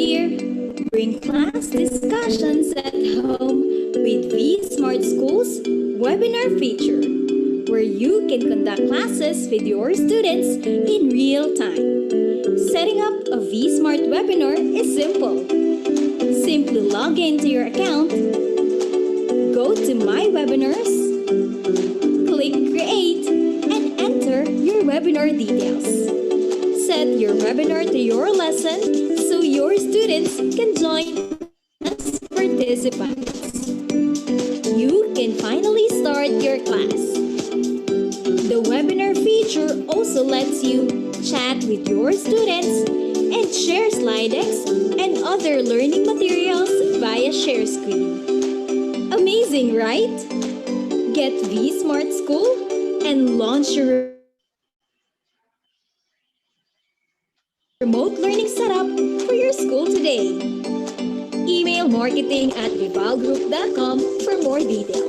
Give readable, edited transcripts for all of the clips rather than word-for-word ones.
here, bring class discussions at home with V-Smart School's webinar feature, where you can conduct classes with your students in real time. Setting up a V-Smart webinar is simple. Simply log into your account, go to My Webinars, click Create, and enter your webinar details. Set your webinar to your lesson so your students can join as participants. You can finally start your class. The webinar feature also lets you chat with your students and share slide decks and other learning materials via share screen. Amazing, right? Get V-Smart School and launch your remote learning setup for your school today. Email marketing@vibalgroup.com for more details.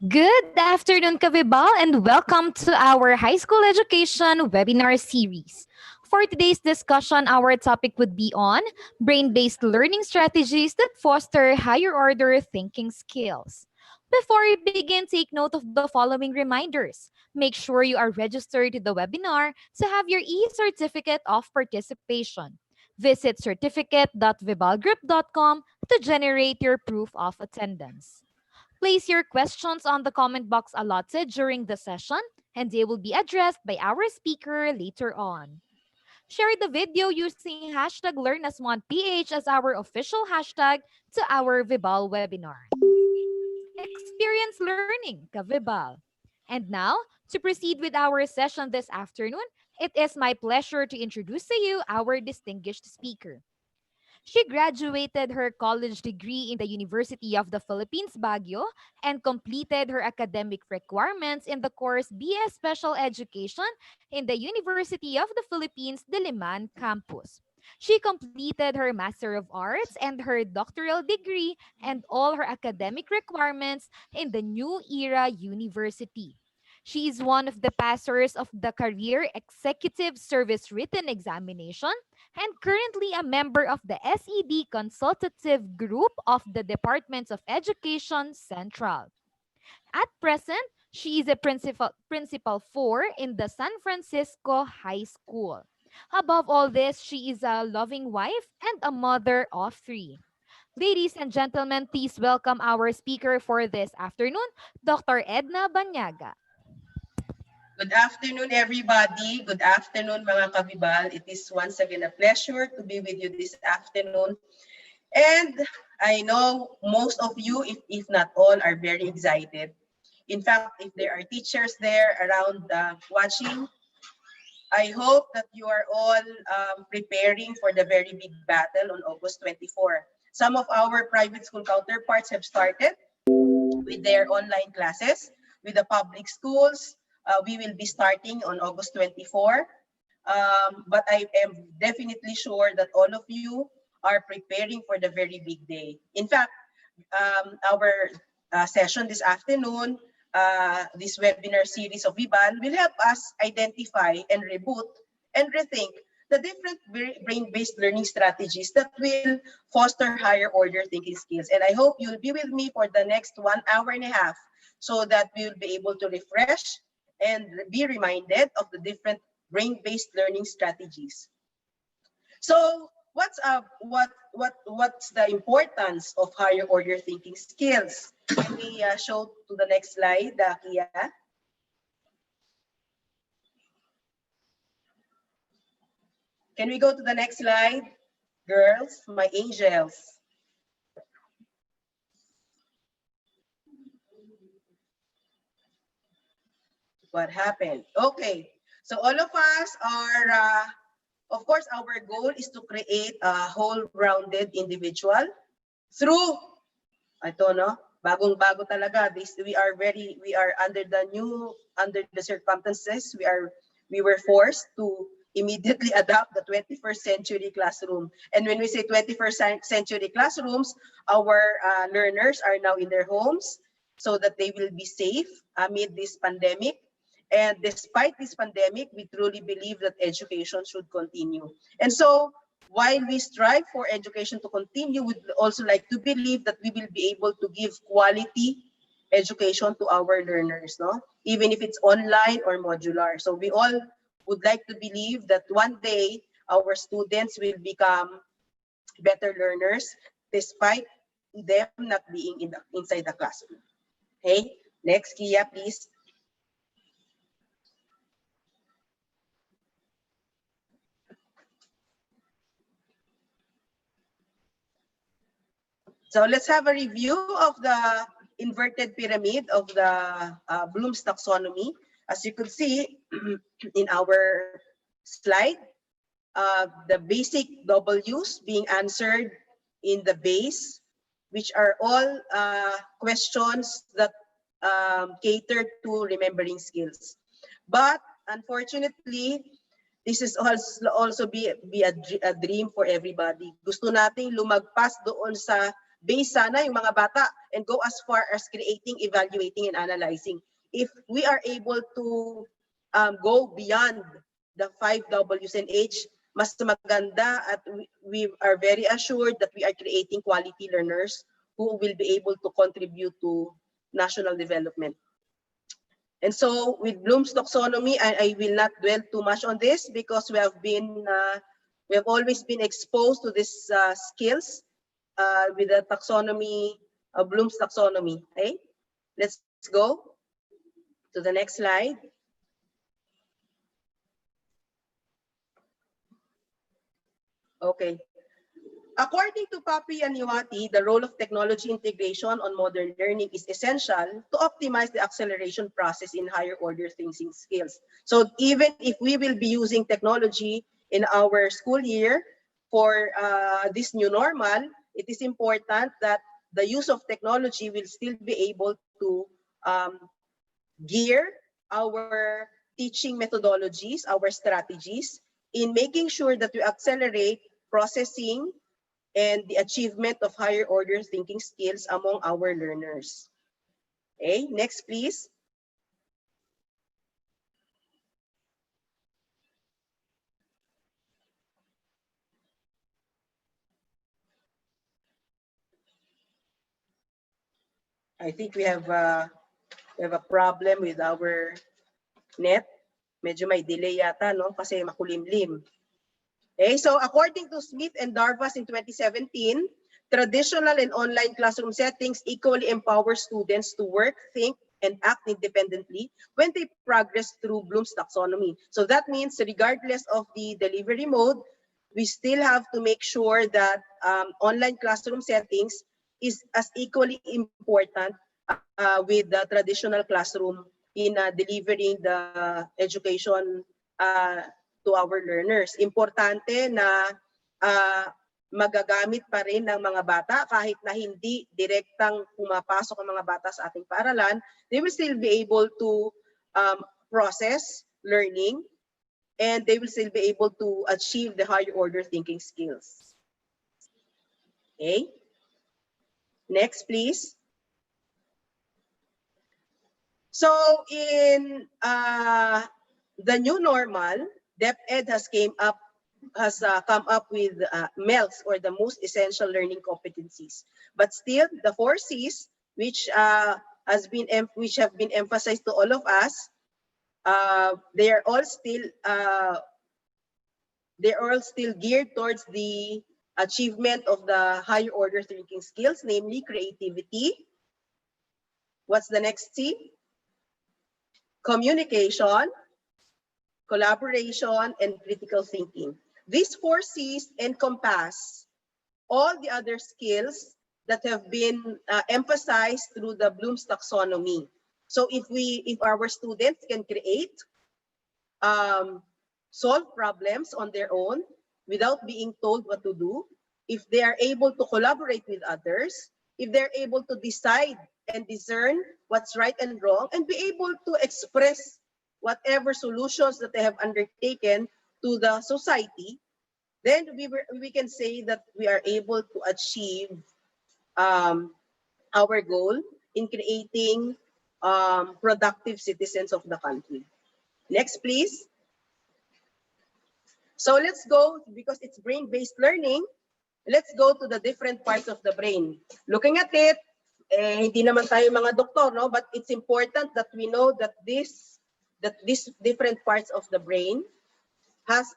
Good afternoon, Kavibal, and welcome to our high school education webinar series. For today's discussion, our topic would be on brain-based learning strategies that foster higher order thinking skills. Before we begin, take note of the following reminders. Make sure you are registered to the webinar to have your e-certificate of participation. Visit certificate.vibalgroup.com to generate your proof of attendance. Place your questions on the comment box allotted during the session, and they will be addressed by our speaker later on. Share the video using hashtag LearnAs1PH as our official hashtag to our Vibal webinar. Experience learning, Kavibal. And now, to proceed with our session this afternoon, it is my pleasure to introduce to you our distinguished speaker. She graduated her college degree in the University of the Philippines, Baguio, and completed her academic requirements in the course BS Special Education in the University of the Philippines, Diliman campus. She completed her Master of Arts and her doctoral degree and all her academic requirements in the New Era University. She is one of the passers of the Career Executive Service Written Examination and currently a member of the SED Consultative Group of the Departments of Education Central. At present, she is a principal 4 in the San Francisco High School. Above all this, she is a loving wife and a mother of 3. Ladies and gentlemen, please welcome our speaker for this afternoon, Dr. Edna Banyaga. Good afternoon, everybody. Good afternoon, mga kabibal. It is once again a pleasure to be with you this afternoon. And I know most of you, if not all, are very excited. In fact, if there are teachers there around watching, I hope that you are all preparing for the very big battle on August 24. Some of our private school counterparts have started with their online classes. With the public schools, we will be starting on August 24. But I am definitely sure that all of you are preparing for the very big day. In fact, our session this afternoon, this webinar series of Vibal will help us identify and reboot and rethink the different brain-based learning strategies that will foster higher order thinking skills. And I hope you'll be with me for the next 1 hour and a half so that we will be able to refresh and be reminded of the different brain-based learning strategies. So what's the importance of higher order thinking skills? Can we show to the next slide, Kia? Can we go to the next slide? Girls, my angels. What happened? Okay, so all of us are, of course, our goal is to create a whole-rounded individual through, ito no, bagong-bago talaga. We are under the circumstances, we were forced to immediately adopt the 21st century classroom. And when we say 21st century classrooms, our learners are now in their homes so that they will be safe amid this pandemic. And despite this pandemic, we truly believe that education should continue. And so while we strive for education to continue, we'd also like to believe that we will be able to give quality education to our learners, no? Even if it's online or modular. So we all would like to believe that one day our students will become better learners despite them not being inside the classroom. Okay, next, Kia, please. So let's have a review of the inverted pyramid of the Bloom's taxonomy. As you could see in our slide, the basic W's being answered in the base, which are all questions that cater to remembering skills. But unfortunately, this is also be a dream for everybody. Gusto nating lumagpas doon sa base sana yung mga bata and go as far as creating, evaluating, and analyzing. If we are able to go beyond the 5 W's and H, mas maganda at we are very assured that we are creating quality learners who will be able to contribute to national development. And so with Bloom's taxonomy, I will not dwell too much on this because we have always been exposed to these skills with the taxonomy, Bloom's taxonomy. Okay, let's go to the next slide. Okay. According to Papi Aniwati, the role of technology integration on modern learning is essential to optimize the acceleration process in higher order thinking skills. So even if we will be using technology in our school year for this new normal, it is important that the use of technology will still be able to gear our teaching methodologies, our strategies, in making sure that we accelerate processing and the achievement of higher order thinking skills among our learners. Okay, next please. I think we have a problem with our net. Medyo may delay yata, no? Kasi makulimlim. Okay, so according to Smith and Darvas in 2017, traditional and online classroom settings equally empower students to work, think, and act independently when they progress through Bloom's taxonomy. So that means regardless of the delivery mode, we still have to make sure that online classroom settings is as equally important with the traditional classroom in delivering the education to our learners. Importante na magagamit pa rin ng mga bata kahit na hindi direktang pumapasok ang mga bata sa ating paaralan, they will still be able to process learning and they will still be able to achieve the higher order thinking skills. Okay. Next, please. So in the new normal, DepEd has come up with MELCs, or the most essential learning competencies. But still, the 4 C's, which have been emphasized to all of us, they are all still geared towards the achievement of the higher order thinking skills, namely creativity. What's the next C? Communication, collaboration, and critical thinking. These 4 C's encompass all the other skills that have been emphasized through the Bloom's taxonomy. So if our students can create, solve problems on their own without being told what to do, if they are able to collaborate with others, if they're able to decide and discern what's right and wrong, and be able to express whatever solutions that they have undertaken to the society, then we can say that we are able to achieve our goal in creating productive citizens of the country. Next, please. So let's go, because it's brain-based learning, let's go to the different parts of the brain. Looking at it, hindi naman tayo mga doktor, no? But it's important that we know that these different parts of the brain have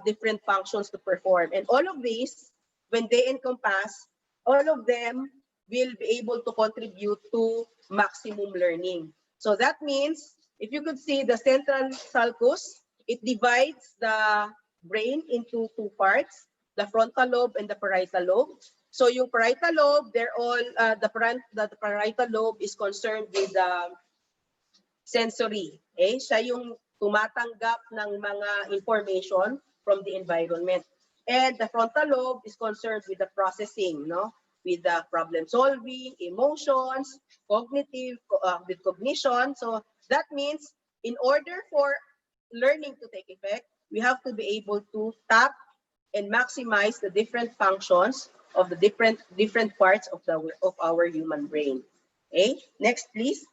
different functions to perform. And all of these, when they encompass, all of them will be able to contribute to maximum learning. So that means, if you could see the central sulcus, it divides the brain into 2 parts, the frontal lobe and the parietal lobe. So yung parietal lobe, they're all, the parietal lobe is concerned with sensory. Okay? Siya yung tumatanggap ng mga information from the environment. And the frontal lobe is concerned with the processing, no? With the problem solving, emotions, cognitive, with cognition. So that means in order for learning to take effect, we have to be able to tap and maximize the different functions of the different parts of our human brain. Okay, next please.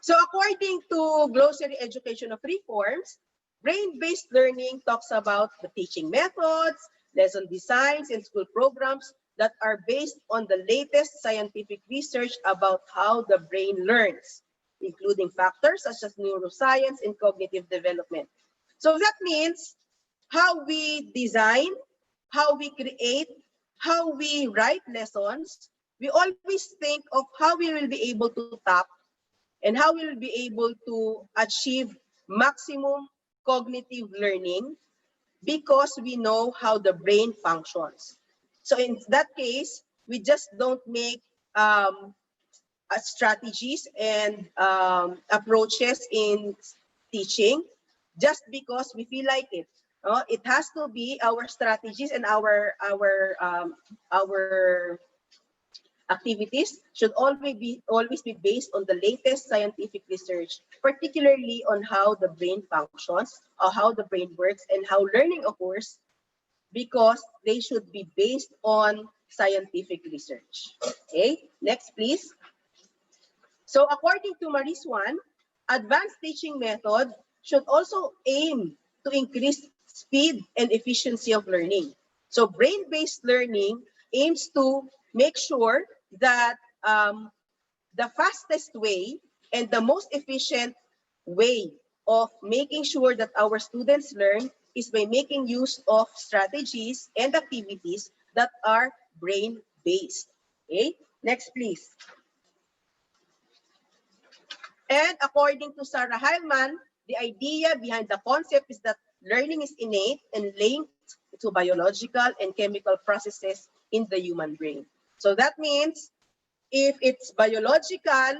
So according to Glossary Education of Reforms, brain-based learning talks about the teaching methods, lesson designs, and school programs that are based on the latest scientific research about how the brain learns, including factors such as neuroscience and cognitive development. So that means how we design, how we create, how we write lessons, we always think of how we will be able to tap and how we will be able to achieve maximum cognitive learning because we know how the brain functions. So in that case, we just don't make strategies and approaches in teaching just because we feel like it. It has to be our strategies and our activities should always be based on the latest scientific research, particularly on how the brain functions, or how the brain works, and how learning occurs, because they should be based on scientific research. Okay, next please. So according to Marie Swan, advanced teaching method should also aim to increase speed and efficiency of learning. So brain-based learning aims to make sure that the fastest way and the most efficient way of making sure that our students learn is by making use of strategies and activities that are brain-based. Okay, next please. And according to Sarah Heilman, the idea behind the concept is that learning is innate and linked to biological and chemical processes in the human brain. So that means if it's biological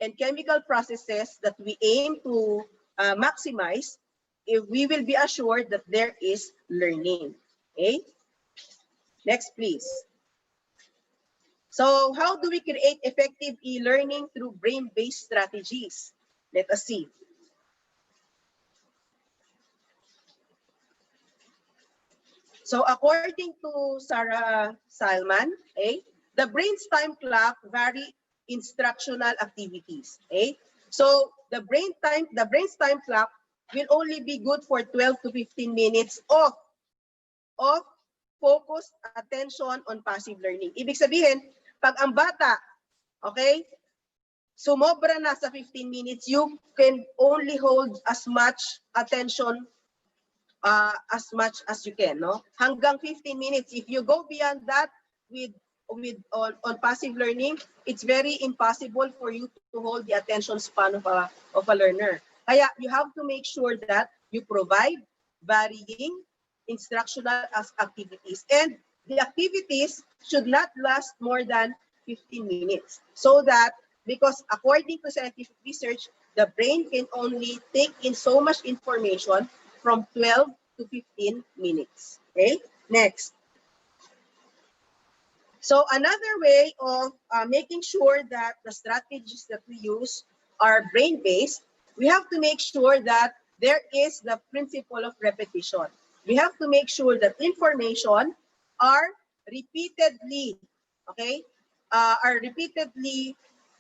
and chemical processes that we aim to maximize, if we will be assured that there is learning. Okay? Next, please. So how do we create effective e-learning through brain-based strategies? Let us see. So according to Sarah Salman, okay, the brain's time clock vary instructional activities. Okay? So the brain's time clock will only be good for 12 to 15 minutes of focused attention on passive learning. Ibig sabihin, pag ang bata, okay, sumobra na sa 15 minutes, you can only hold as much attention as much as you can, no? Hanggang 15 minutes. If you go beyond that on passive learning, it's very impossible for you to hold the attention span of a learner. Kaya you have to make sure that you provide varying instructional activities, and the activities should not last more than 15 minutes, so that, because according to scientific research, the brain can only take in so much information from 12 to 15 minutes. Okay, next. So another way of making sure that the strategies that we use are brain-based, we have to make sure that there is the principle of repetition. We have to make sure that information are repeatedly, okay, are repeatedly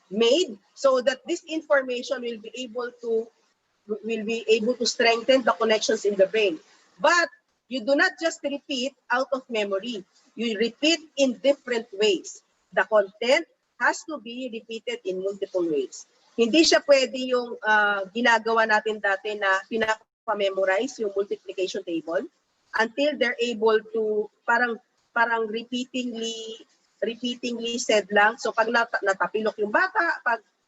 made, so that this information will be able to strengthen the connections in the brain. But you do not just repeat out of memory. You repeat in different ways. The content has to be repeated in multiple ways. Hindi siya pwede yung ginagawa natin dati na pinapa-memorize yung multiplication table until they're able to parang repeatingly said lang. So pag natapilok yung bata,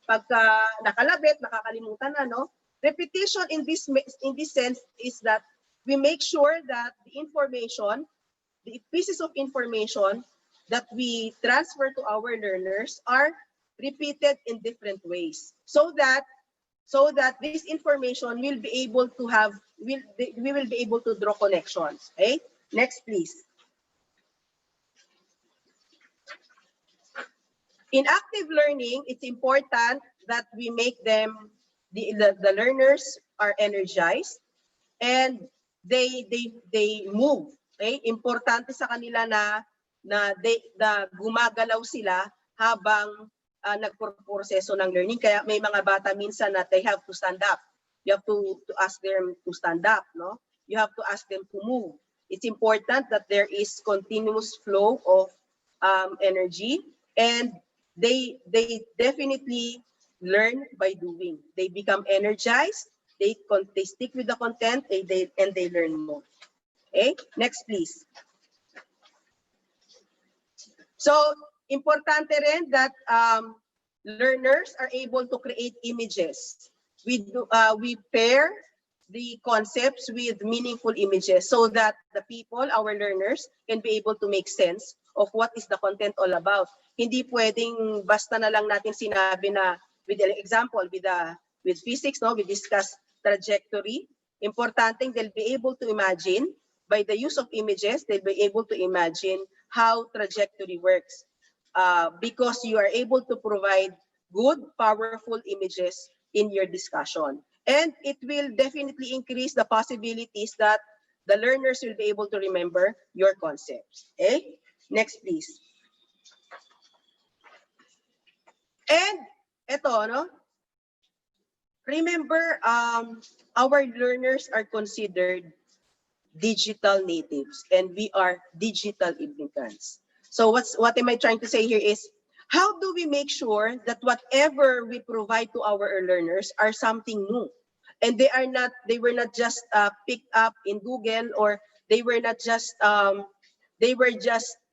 pagka nakalabit, nakakalimutan na, no? Repetition in this sense is that we make sure that the information, the pieces of information that we transfer to our learners are repeated in different ways, so that this information will be able to we will be able to draw connections. Okay, next please. In active learning, it's important that we make them, the learners are energized and they move. Okay? Importante sa kanila na gumagalaw sila habang nagproseso ng learning. Kaya may mga bata minsan na they have to stand up. You have to ask them to stand up, no? You have to ask them to move. It's important that there is continuous flow of energy, and they definitely learn by doing. They become energized, they stick with the content, and they learn more. Okay, next please. So, importante rin that learners are able to create images. We pair the concepts with meaningful images so that the people, our learners, can be able to make sense of what is the content all about. Hindi pwedeng basta na lang natin sinabi na, with an example, with physics, no, we discuss trajectory. Importante, they'll be able to imagine, by the use of images, they'll be able to imagine how trajectory works. Because you are able to provide good, powerful images in your discussion. And it will definitely increase the possibilities that the learners will be able to remember your concepts. Okay? Next, please. And ito, no? Remember, our learners are considered digital natives, and we are digital immigrants. So what am I trying to say here is, how do we make sure that whatever we provide to our learners are something new, and they were not just picked up in Google, or they were just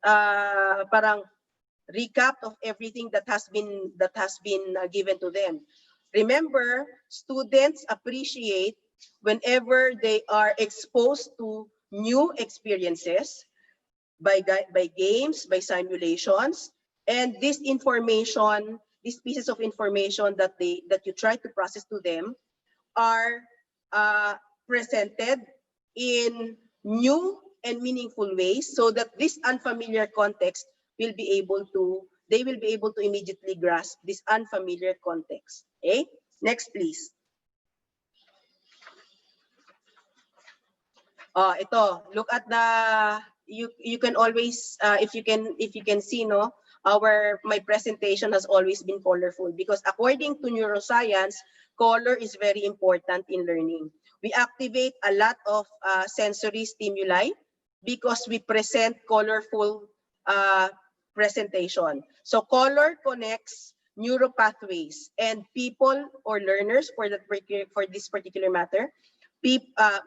parang recap of everything that has been given to them. Remember, students appreciate whenever they are exposed to new experiences by games, by simulations, and this information, these pieces of information that you try to process to them are presented in new and meaningful ways, so that this unfamiliar context they will be able to immediately grasp this unfamiliar context. Okay, next please. Ito, look at the, you can always, if you can see, no, my presentation has always been colorful, because according to neuroscience, color is very important in learning. We activate a lot of sensory stimuli because we present colorful presentation. So color connects neural pathways, and people or learners, for this particular matter,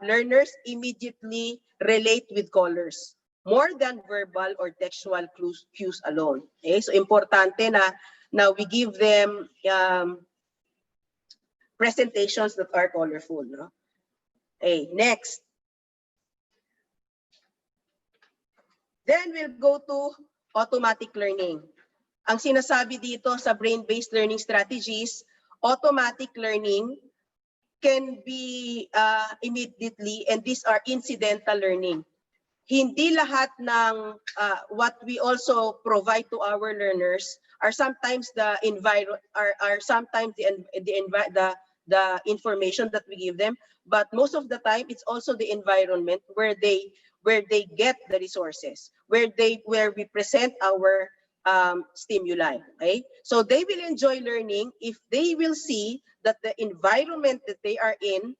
learners immediately relate with colors more than verbal or textual cues alone. Okay, so importante na we give them presentations that are colorful, no? Okay, next. Then we'll go to automatic learning. Ang sinasabi dito sa brain-based learning strategies, automatic learning can be immediately, and these are incidental learning. Hindi lahat ng what we also provide to our learners are sometimes the information that we give them, but most of the time it's also the environment where they get the resources, where we present our stimuli. Okay, so they will enjoy learning if they will see that the environment that they are in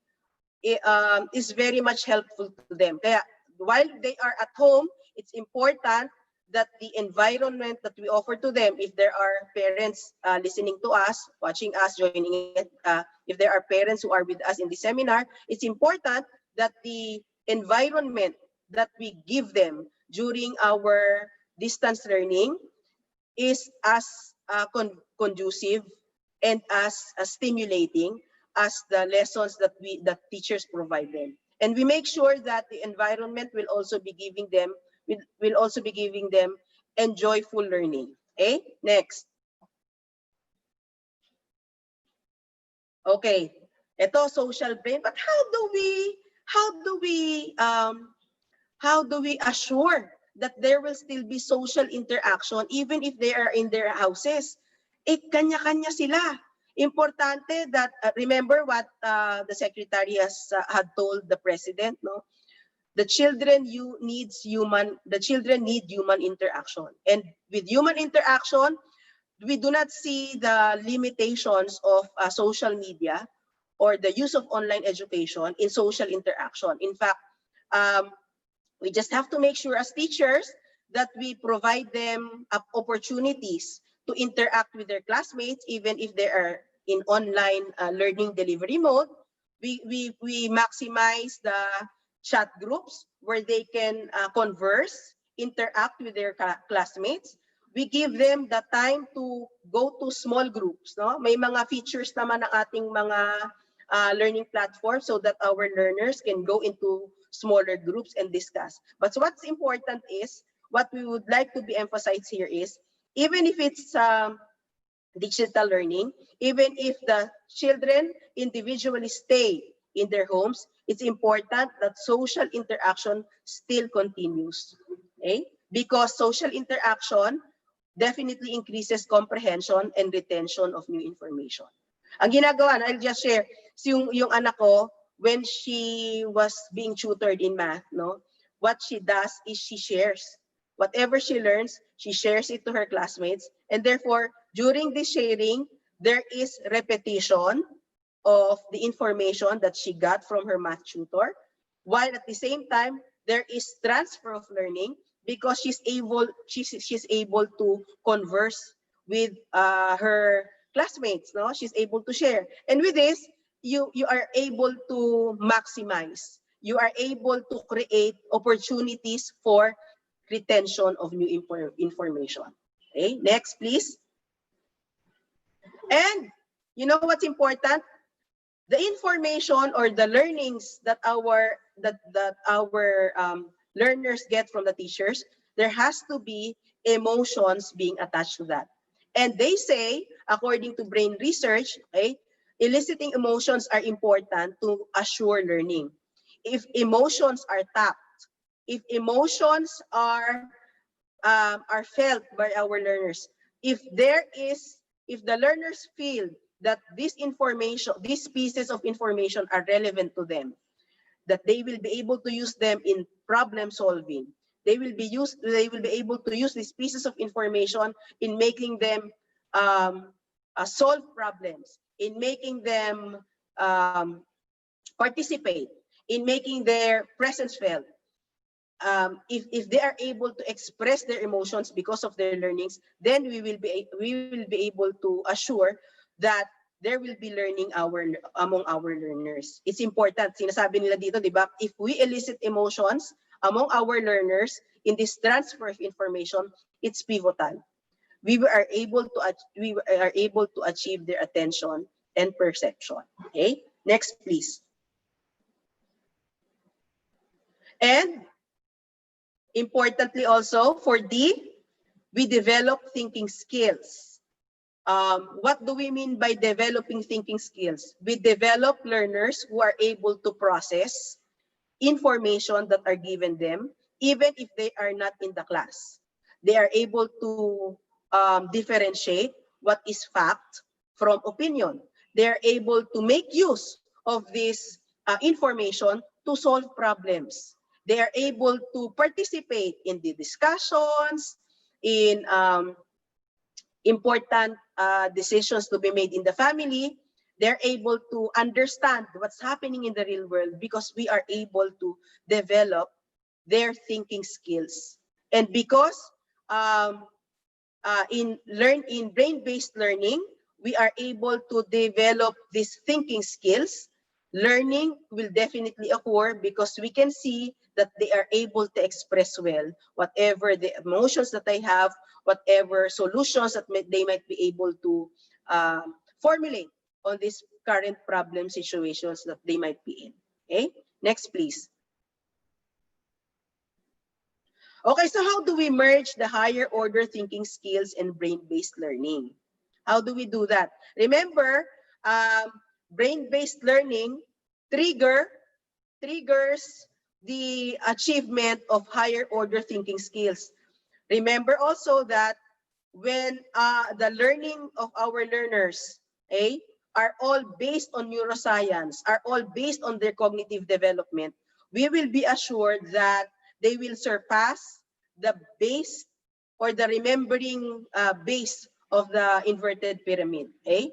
is very much helpful to them. Kaya while they are at home, it's important that the environment that we offer to them, if there are parents listening to us, watching us, joining it, if there are parents who are with us in the seminar, it's important that the environment that we give them during our distance learning is as conducive and as stimulating as the lessons that teachers provide them. And we make sure that the environment will also be giving them enjoyable learning. Okay, next. Okay, ito social brain, but how do we assure that there will still be social interaction even if they are in their houses? Kanya-kanya sila. Importante that remember what the secretary had told the president, no? the children need human interaction. And with human interaction, we do not see the limitations of social media or the use of online education in social interaction. In fact, um, we just have to make sure as teachers that we provide them opportunities to interact with their classmates, even if they are in online learning delivery mode. We maximize the chat groups where they can converse, interact with their classmates. We give them the time to go to small groups. No? May mga features naman ng ating mga learning platforms so that our learners can go into smaller groups and discuss. But what's important is, what we would like to be emphasized here is, even if it's digital learning, even if the children individually stay in their homes, it's important that social interaction still continues. Okay? Because social interaction definitely increases comprehension and retention of new information. Ang ginagawa, I'll just share, yung anak ko, when she was being tutored in math, no, what she does is she shares. Whatever she learns, she shares it to her classmates. And therefore, during this sharing, there is repetition of the information that she got from her math tutor, while at the same time, there is transfer of learning because she's able to converse with her classmates. No, she's able to share, and with this, you are able to maximize. You are able to create opportunities for retention of new information. Okay, next, please. And you know what's important? The information or the learnings that our learners get from the teachers, there has to be emotions being attached to that. And they say, according to brain research, okay, eliciting emotions are important to assure learning. If emotions are tapped, if emotions are felt by our learners, if the learners feel that this information, these pieces of information are relevant to them, that they will be able to use them in problem solving. They will be able to use these pieces of information in making them solve problems, in making them participate, in making their presence felt. If they are able to express their emotions because of their learnings, then we will be able to assure that there will be learning among our learners. It's important. Sinasabi nila dito, di ba? If we elicit emotions among our learners in this transfer of information, it's pivotal. We are able to achieve their attention and perception. Okay? Next, please. And importantly also, for D, we develop thinking skills. What do we mean by developing thinking skills? We develop learners who are able to process information that are given them, even if they are not in the class. They are able to differentiate what is fact from opinion. They are able to make use of this information to solve problems. They are able to participate in the discussions, in important decisions to be made in the family. They're able to understand what's happening in the real world because we are able to develop their thinking skills. And because in brain-based learning, we are able to develop these thinking skills. Learning will definitely occur because we can see that they are able to express well whatever the emotions that they have, whatever solutions that they might be able to formulate on these current problem situations that they might be in. Okay, next please. Okay, so how do we merge the higher order thinking skills and brain-based learning? How do we do that? Remember, brain-based learning triggers the achievement of higher order thinking skills. Remember also that when the learning of our learners are all based on neuroscience, are all based on their cognitive development, we will be assured that they will surpass the base or the remembering base of the inverted pyramid. Okay?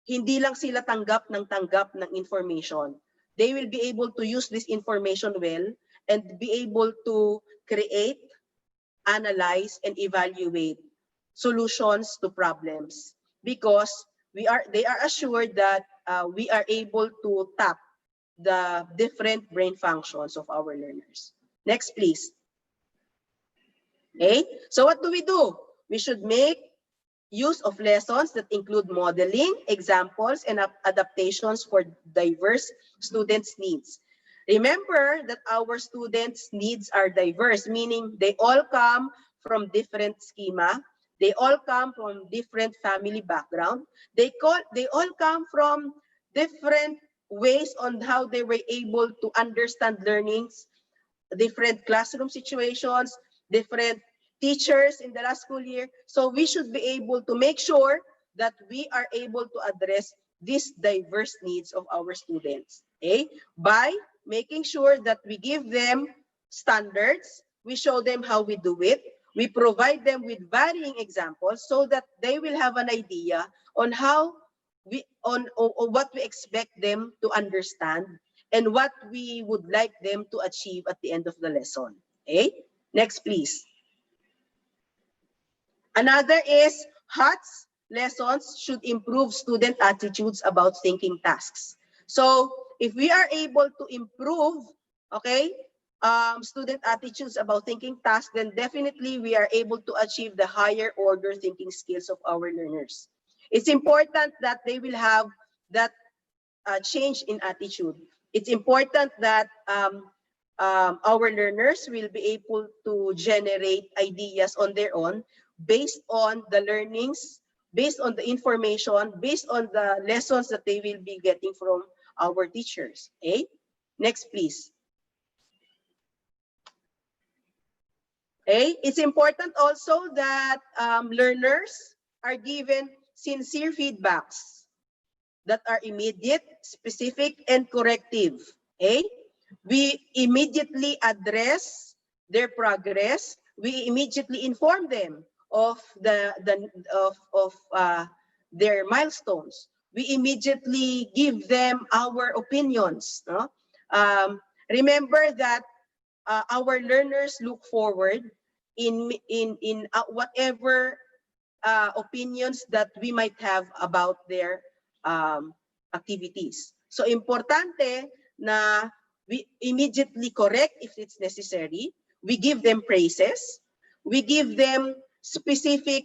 Hindi lang sila tanggap ng information. They will be able to use this information well and be able to create, analyze, and evaluate solutions to problems because they are assured that we are able to tap the different brain functions of our learners. Next, please. Okay, so what do? We should make use of lessons that include modeling, examples, and adaptations for diverse students' needs. Remember that our students' needs are diverse, meaning they all come from different schema, they all come from different family background, they all come from different ways on how they were able to understand learnings, different classroom situations, different teachers in the last school year. So we should be able to make sure that we are able to address these diverse needs of our students, okay? By making sure that we give them standards, we show them how we do it, we provide them with varying examples so that they will have an idea on how on what we expect them to understand and what we would like them to achieve at the end of the lesson. Okay? Next, please. Another is HATS lessons should improve student attitudes about thinking tasks. So if we are able to improve, okay, student attitudes about thinking tasks, then definitely we are able to achieve the higher order thinking skills of our learners. It's important that they will have that change in attitude. It's important that our learners will be able to generate ideas on their own based on the learnings, based on the information, based on the lessons that they will be getting from our teachers. Okay? Next, please. Okay? It's important also that learners are given sincere feedbacks that are immediate, specific, and corrective. Okay? We immediately address their progress. We immediately inform them of their milestones. We immediately give them our opinions. No? Remember that our learners look forward in whatever opinions that we might have about their activities. So importante na we immediately correct if it's necessary. We give them praises. We give them specific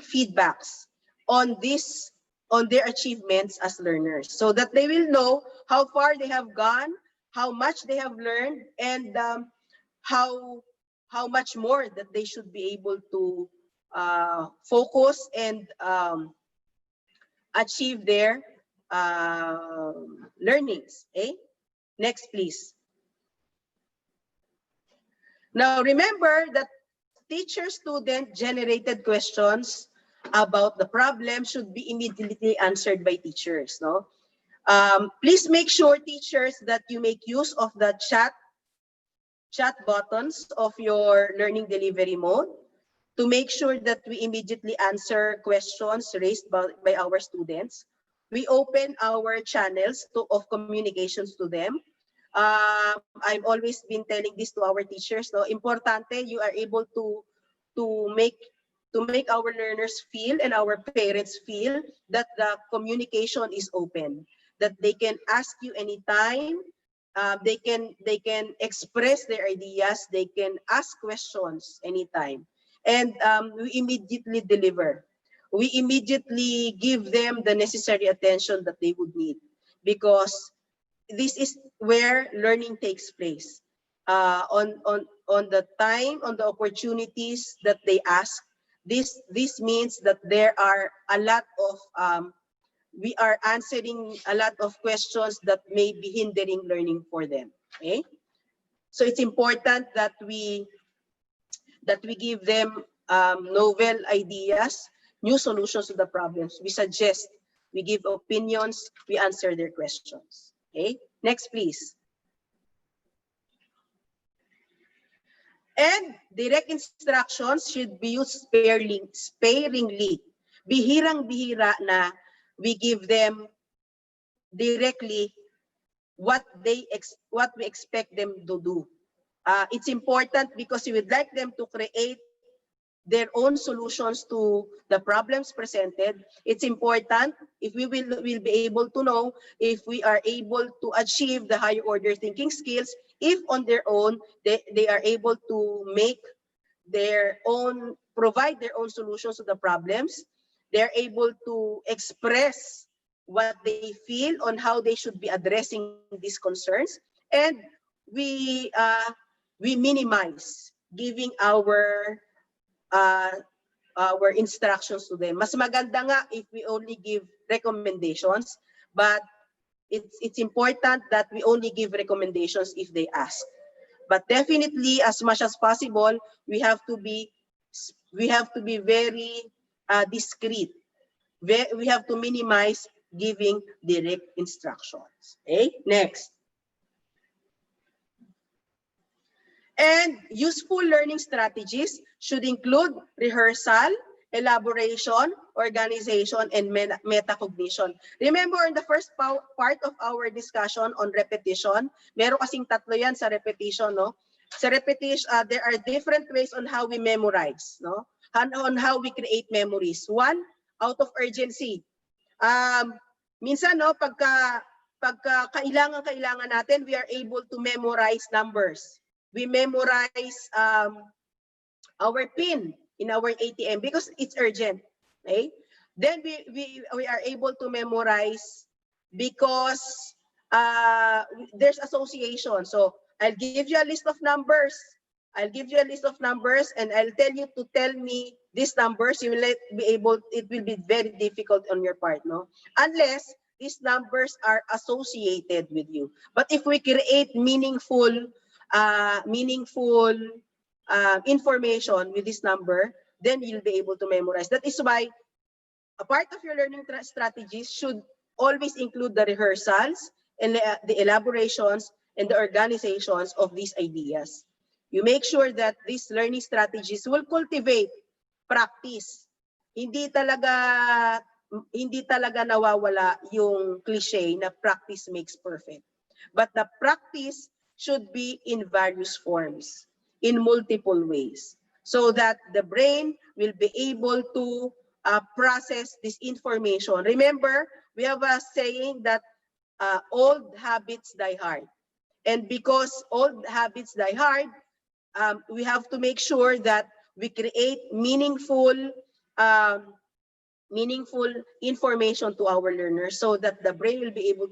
feedbacks on their achievements as learners, so that they will know how far they have gone, how much they have learned, and how much more that they should be able to focus and achieve their learnings. Okay? Next, please. Now, remember that teacher-student generated questions about the problem should be immediately answered by teachers. No? Please make sure, teachers, that you make use of the chat buttons of your learning delivery mode to make sure that we immediately answer questions raised by our students. We open our channels of communications to them. I've always been telling this to our teachers. No, importante, you are able to make our learners feel and our parents feel that the communication is open, that they can ask you anytime. They can express their ideas. They can ask questions anytime, and we immediately deliver. We immediately give them the necessary attention that they would need, because this is where learning takes place. On the time, on the opportunities that they ask. This means that there are a lot of we are answering a lot of questions that may be hindering learning for them. Okay, so it's important that we give them novel ideas, new solutions to the problems. We we give opinions, we answer their questions. Okay, next please. And direct instructions should be used sparingly. Bihirang-bihira na we give them directly what we expect them to do. It's important because we would like them to create their own solutions to the problems presented. It's important if we will be able to know if we are able to achieve the higher order thinking skills, if on their own they are able to make their own, provide their own solutions to the problems. They're able to express what they feel on how they should be addressing these concerns, and we minimize giving uh, our instructions to them. Mas maganda nga if we only give recommendations, but it's important that we only give recommendations if they ask. But definitely, as much as possible, we have to be very discreet. We have to minimize giving direct instructions. Okay, next. And useful learning strategies should include rehearsal, elaboration, organization, and metacognition. Remember in the first part of our discussion on repetition, meron kasing tatlo yan sa repetition, no? Sa repetition, there are different ways on how we memorize, no? On how we create memories. One, out of urgency. Minsan, no, pagka kailangan natin, we are able to memorize numbers. We memorize our PIN in our ATM because it's urgent. Okay? Then we are able to memorize because there's association. So I'll give you a list of numbers. I'll give you a list of numbers and I'll tell you to tell me these numbers. You will be able, it will be very difficult on your part, no? Unless these numbers are associated with you. But if we create meaningful information with this number, then you'll be able to memorize. That is why a part of your learning strategies should always include the rehearsals and the elaborations and the organizations of these ideas. You make sure that these learning strategies will cultivate practice. Hindi talaga nawawala yung cliche na practice makes perfect. But the practice should be in various forms, in multiple ways, so that the brain will be able to process this information. Remember, we have a saying that old habits die hard. And because old habits die hard, we have to make sure that we create meaningful information to our learners so that the brain will be able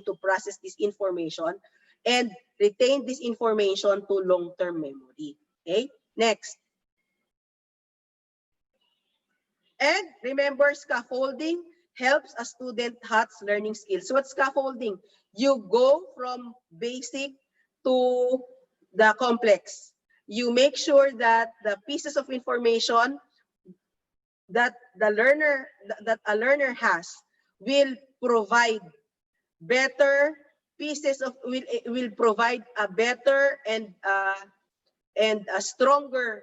to process this information and retain this information to long-term memory. Okay, next. And remember, scaffolding helps a student hatch learning skills. So what's scaffolding? You go from basic to the complex. You make sure that the pieces of information that a learner has will provide better pieces of will provide a better and a stronger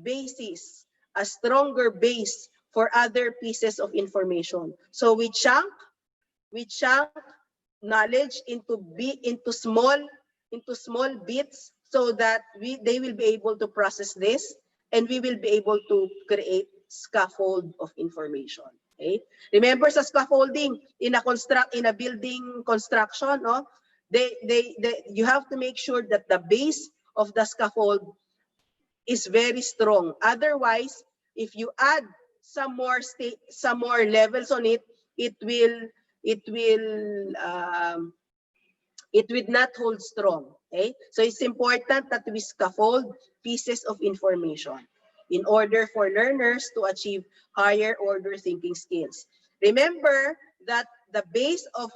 basis, a stronger base for other pieces of information. So we chunk knowledge into small bits so that they will be able to process this and we will be able to create scaffold of information. Okay? Remember sa scaffolding in a building construction, no? You have to make sure that the base of the scaffold is very strong. Otherwise, if you add some more levels on it, it will not hold strong. Okay? So it's important that we scaffold pieces of information in order for learners to achieve higher order thinking skills. Remember that the base of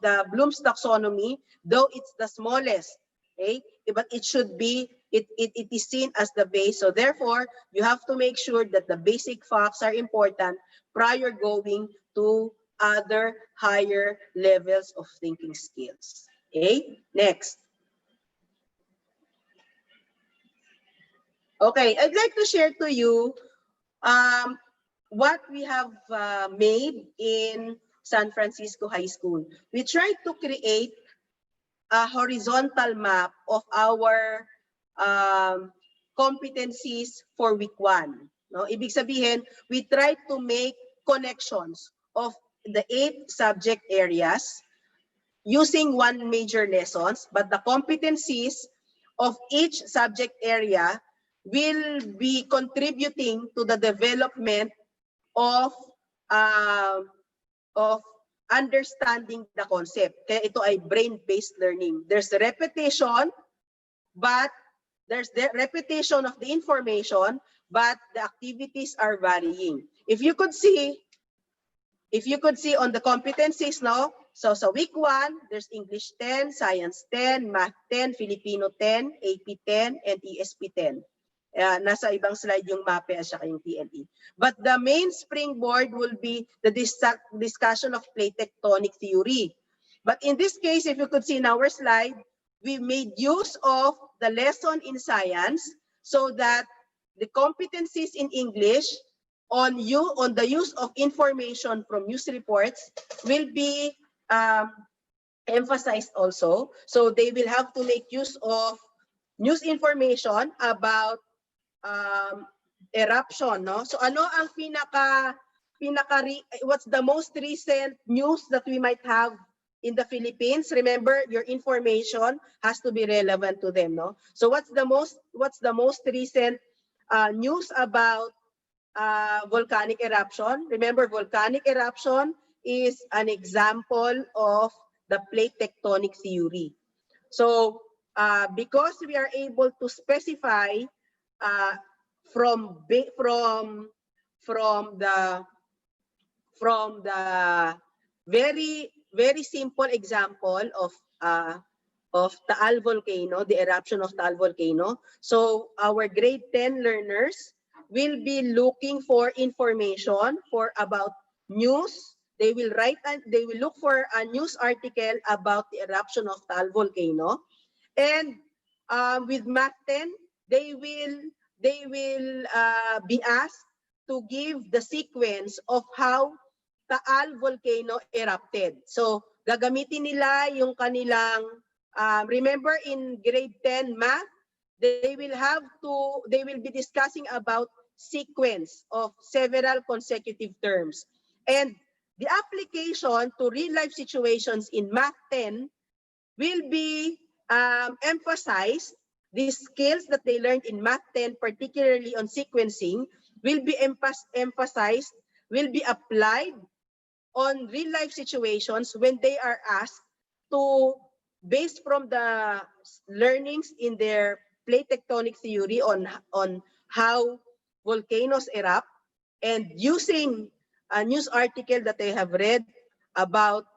the Bloom's taxonomy, though it's the smallest, okay, but it should be it is seen as the base. So therefore, you have to make sure that the basic facts are important prior going to other higher levels of thinking skills. Okay, next. Okay, I'd like to share to you what we have made in San Francisco High School. We tried to create a horizontal map of our competencies for week 1. No? Ibig sabihin, we tried to make connections of the 8 subject areas using one major lessons, but the competencies of each subject area will be contributing to the development of understanding the concept. Kaya ito ay brain-based learning. There's repetition, but there's the repetition of the information, but the activities are varying. If you could see on the competencies, no? So week 1, there's English 10, Science 10, Math 10, Filipino 10, AP 10, and ESP 10. Nasa ibang slide yung MAPE at saka yung TLE. But the main springboard will be the discussion of plate tectonic theory. But in this case, if you could see in our slide, we made use of the lesson in science so that the competencies in English on the use of information from news reports will be emphasized also. So they will have to make use of news information about eruption, no? So ano ang what's the most recent news that we might have in the Philippines? Remember, your information has to be relevant to them, no? So what's the most recent news about volcanic eruption? Remember, volcanic eruption is an example of the plate tectonic theory. So because we are able to specify from the very simple example of Taal volcano, the eruption of Taal volcano. So our grade 10 learners will be looking for information about news. They will look for a news article about the eruption of Taal volcano, and with Math 10, they will be asked to give the sequence of how Taal volcano erupted. So gagamitin nila yung kanilang remember in grade 10 math, they will be discussing about sequence of several consecutive terms. And the application to real life situations in Math 10 will be emphasized. These skills that they learned in Math 10, particularly on sequencing, will be emphasized, will be applied on real life situations when they are asked to, based from the learnings in their plate tectonic theory on how volcanoes erupt, and using a news article that they have read about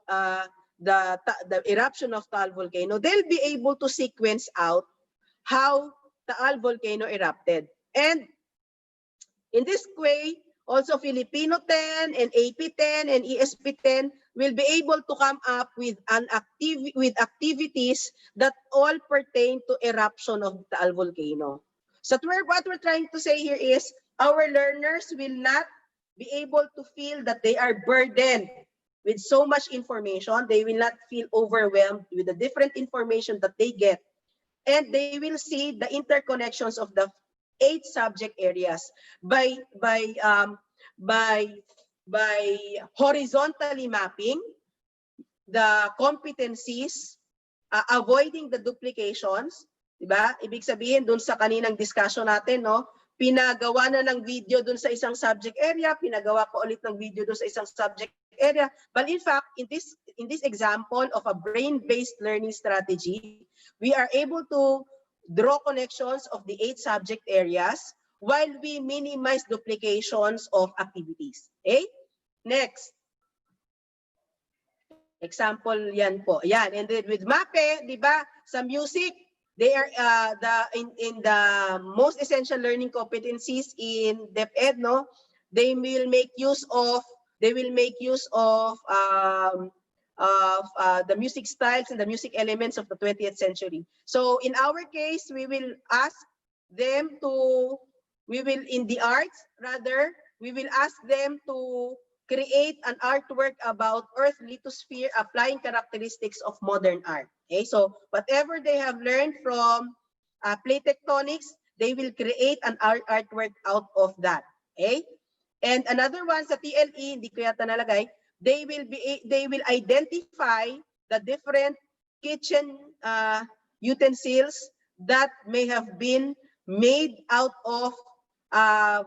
the eruption of Taal volcano, they'll be able to sequence out how Taal volcano erupted. And in this way, also Filipino 10 and AP 10 and ESP 10 will be able to come up with activities that all pertain to eruption of Taal volcano. So what we're trying to say here is our learners will not be able to feel that they are burdened with so much information. They will not feel overwhelmed with the different information that they get. And they will see the interconnections of the 8 subject areas by horizontally mapping the competencies, avoiding the duplications, diba? Ibig sabihin dun sa kaninang discussion natin, no? Pinagawa na ng video dun sa isang subject area, pinagawa pa ulit ng video dun sa isang subject area. But in fact, in this example of a brain-based learning strategy, we are able to draw connections of the 8 subject areas while we minimize duplications of activities. Okay? Next. Example yan po. Yan. And then with MAPE, di ba, sa music, they are in the most essential learning competencies in DepEd, no? They will make use of They will make use of the music styles and the music elements of the 20th century. So in our case, we will ask them to, in the arts rather, we will ask them to create an artwork about Earth lithosphere applying characteristics of modern art. Okay, so whatever they have learned from plate tectonics, they will create an artwork out of that. Okay, and another one sa TLE, hindi ko yata nalagay, they will identify the different kitchen utensils that may have been made out of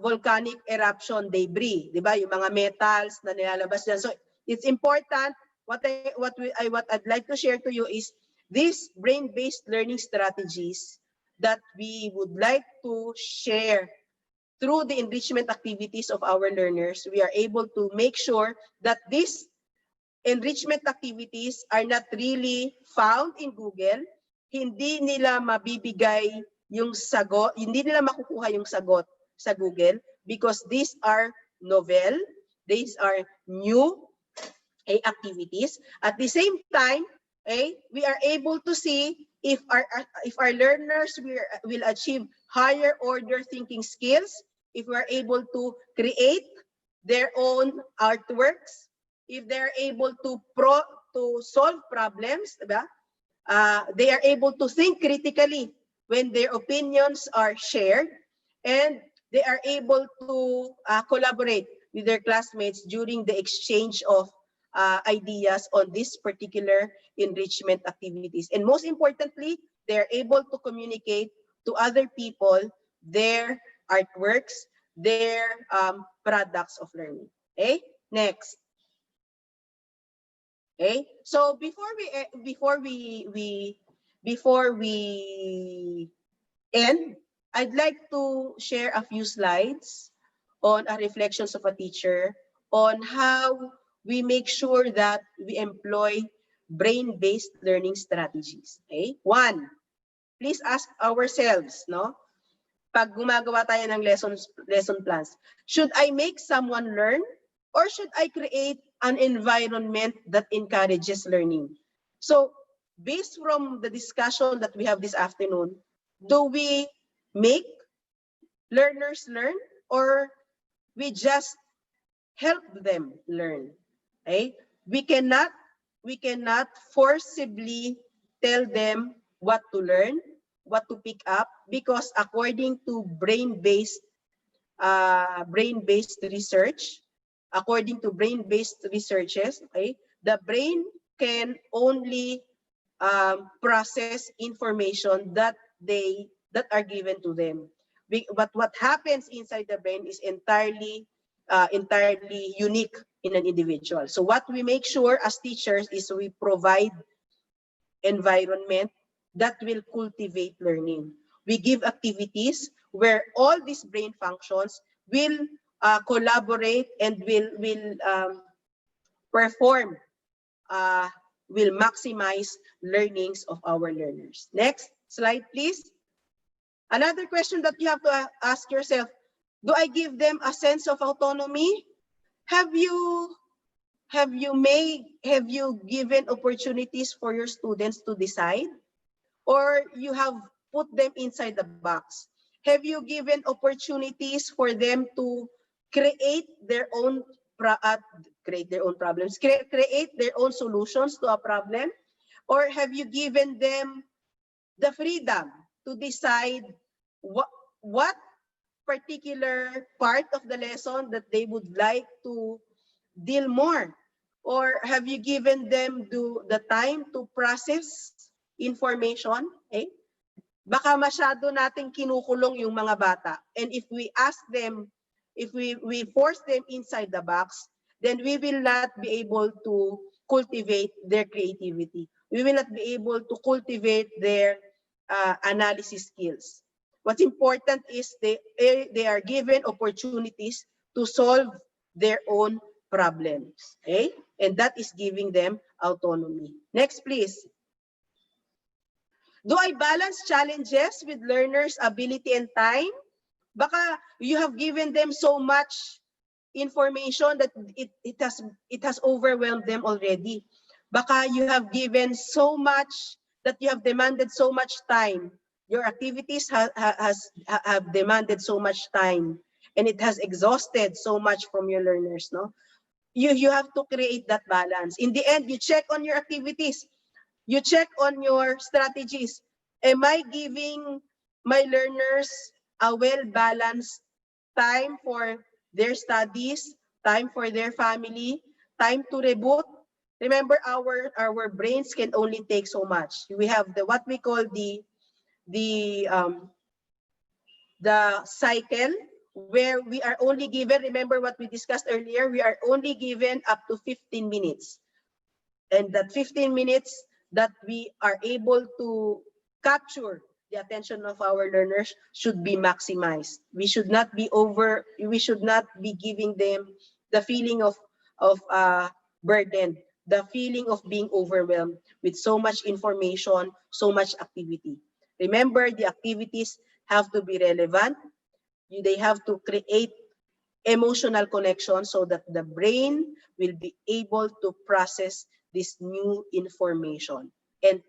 volcanic eruption debris, di ba? Yung mga metals na nilalabas dyan. So it's important. What I'd like to share to you is these brain-based learning strategies that we would like to share through the enrichment activities of our learners. We are able to make sure that these enrichment activities are not really found in Google. Hindi nila mabibigay yung sagot, hindi nila makukuha yung sagot sa Google because these are novel, these are new activities. At the same time, we are able to see if our learners will achieve higher order thinking skills, if we are able to create their own artworks, if they're able to solve problems, diba? They are able to think critically when their opinions are shared, and they are able to collaborate with their classmates during the exchange of ideas on this particular enrichment activities. And most importantly, they are able to communicate to other people their artworks, their products of learning. Okay, next. Okay, so before we end, I'd like to share a few slides on a reflections of a teacher on how we make sure that we employ brain-based learning strategies. Okay, one, please ask ourselves, no? Pag gumagawa tayo ng lesson plans, should I make someone learn or should I create an environment that encourages learning? So, based from the discussion that we have this afternoon, do we make learners learn or we just help them learn? Okay? We cannot forcibly tell them what to learn, what to pick up, because according to brain-based research, okay, the brain can only process information that are given to them. But what happens inside the brain is entirely unique in an individual. So what we make sure as teachers is we provide environment that will cultivate learning. We give activities where all these brain functions will collaborate and will perform, will maximize learnings of our learners. Next slide, please. Another question that you have to ask yourself, do I give them a sense of autonomy? Have you given opportunities for your students to decide? Or you have put them inside the box? Have you given opportunities for them to create their own problems, create their own solutions to a problem? Or have you given them the freedom to decide what particular part of the lesson that they would like to deal more? Or have you given them the time to process information? Okay? Baka masyado nating kinukulong yung mga bata. And if we ask them, if we force them inside the box, then we will not be able to cultivate their creativity. We will not be able to cultivate their analysis skills. What's important is they are given opportunities to solve their own problems. Okay? And that is giving them autonomy. Next, please. Do I balance challenges with learners' ability and time? Baka you have given them so much information that it has overwhelmed them already. Baka you have given so much, that you have demanded so much time. Your activities have demanded so much time, and it has exhausted so much from your learners, no? You have to create that balance. In the end, you check on your activities. You check on your strategies. Am I giving my learners a well-balanced time for their studies, time for their family, time to reboot? Remember, our brains can only take so much. We have the what we call the cycle, where we are only given, remember what we discussed earlier, we are only given up to 15 minutes. And that 15 minutes that we are able to capture the attention of our learners should be maximized. We should not be giving them the feeling of burden, the feeling of being overwhelmed with so much information, so much activity. Remember, the activities have to be relevant. They have to create emotional connection so that the brain will be able to process this new information and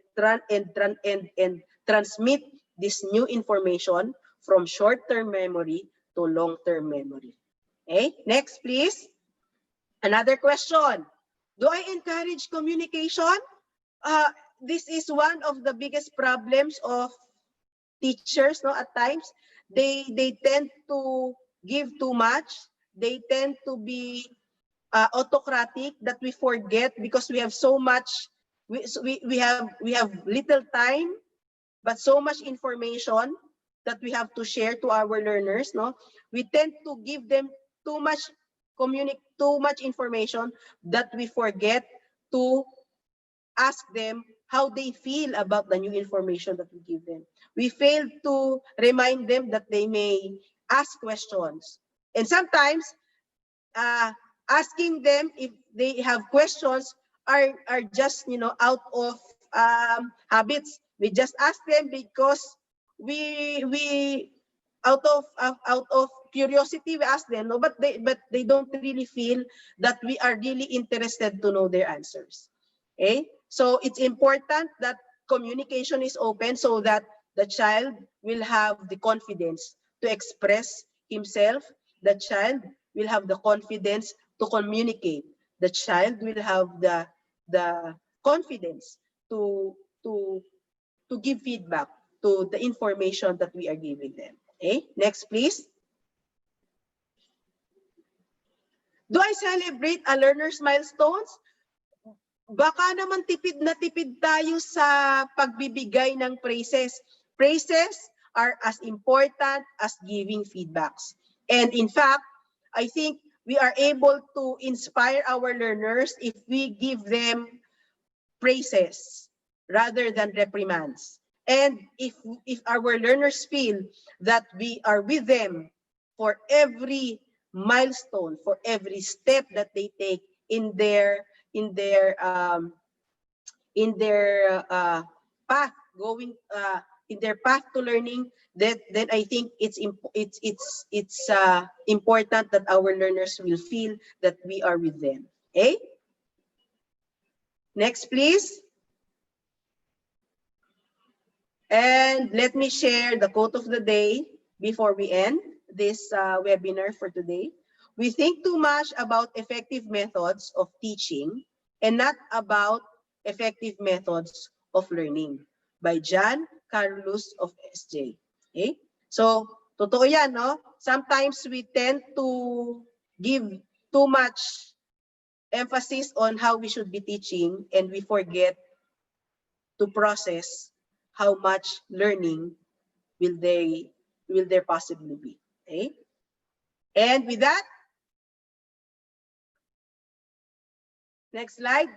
transmit this new information from short-term memory to long-term memory. Okay, next please. Another question. Do I encourage communication? This is one of the biggest problems of teachers, no, at times. They tend to give too much. They tend to be autocratic, that we forget because we have so much, we have little time, but so much information that we have to share to our learners, no? We tend to give them too much too much information, that we forget to ask them how they feel about the new information that we give them. We fail to remind them that they may ask questions. And sometimes asking them if they have questions are just, out of habits. We just ask them because we out of curiosity we ask them, no, but they don't really feel that we are really interested to know their answers. Okay, so it's important that communication is open so that the child will have the confidence to express himself. The child will have the confidence to communicate. The child will have the confidence to to to give feedback to the information that we are giving them. Okay, next please. Do I celebrate a learner's milestones? Baka naman tipid na tipid tayo sa pagbibigay ng praises. Praises are as important as giving feedbacks. And in fact, I think we are able to inspire our learners if we give them praises rather than reprimands. And if our learners feel that we are with them for every milestone, for every step that they take in their in their um, path going in their path to learning, then I think it's important that our learners will feel that we are with them. Okay, next please. And let me share the quote of the day before we end this webinar for today. We think too much about effective methods of teaching and not about effective methods of learning, by John Carlos of SJ. Okay? So, totoo yan, no? Sometimes we tend to give too much emphasis on how we should be teaching, and we forget to process how much learning will there possibly be. Okay? And with that, next slide.